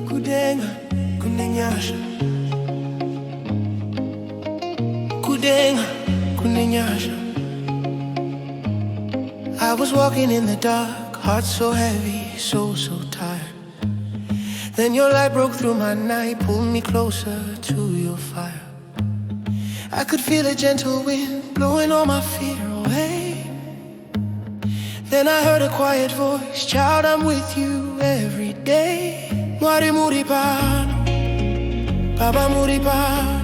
Kudenga, kunenyasha. Kudenga, kunenyasha. I was walking in the dark, heart so heavy, soul so tired. Then your light broke through my night, pulled me closer to your fire. I could feel a gentle wind blowing all my fear away. Then I heard a quiet voice, child, I'm with you every day. Mwari muripano, Baba muripano.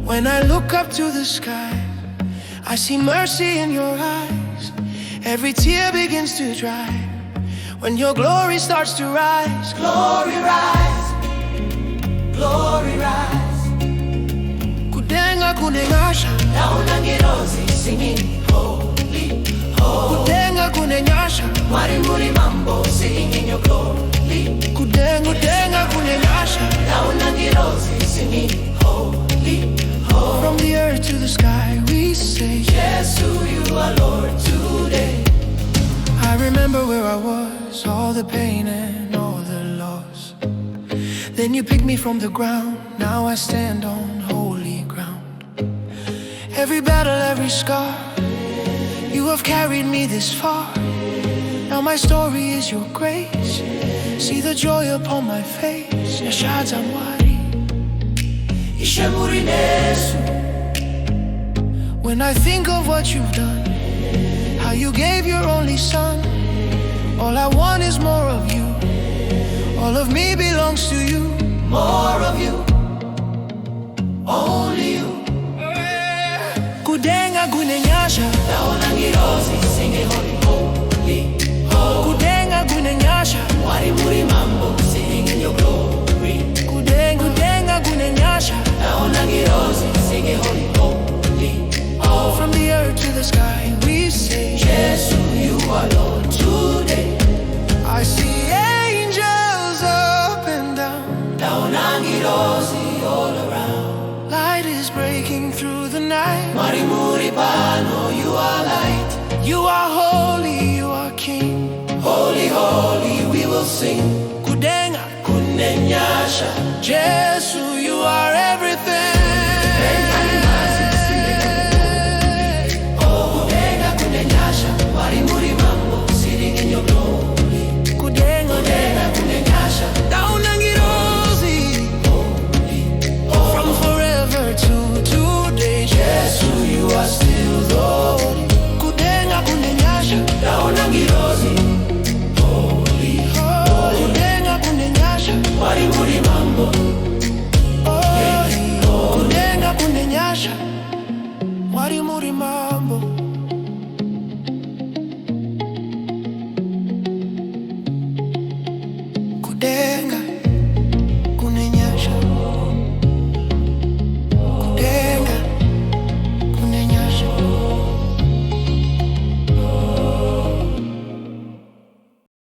When I look up to the sky, I see mercy in your eyes. Every tear begins to dry when your glory starts to rise. Glory rise, glory rise. Kudenga kunengasha, naona ngirozi singing holy, holy. Kudenga kunenyasha, mwari muri mambo singing your glory. Kudenga, kudenga kunengasha, naona ngirozi singing holy, holy. From the earth to the sky we say, yes, to you are Lord today. I remember where I was, all the pain and all the loss. Then you picked me from the ground, now I stand on holy ground. Every battle, every scar, you have carried me this far. Now my story is your grace. See the joy upon my face. Yashadza mwari, ishemuri nesu. When I think of what you've done, how you gave your only son, all I want is more of you. All of me belongs to you. More of you, only you. Kudenga kunenyasha, naona ngirozi singing holy, holy, holy. Kudenga kunenyasha, mwari muri mambo singing your glory. Kudenga, kudenga kunenyasha, naona ngirozi singing holy, holy, holy. From the earth to the sky we say, yes, you are Lord today. I see angels up and down, naona ngirozi all around. Light is breaking through the night. Mwari muri pano, you are light. You are holy, you are king. Holy, holy, we will sing. Kudenga kunenyasha, Jesu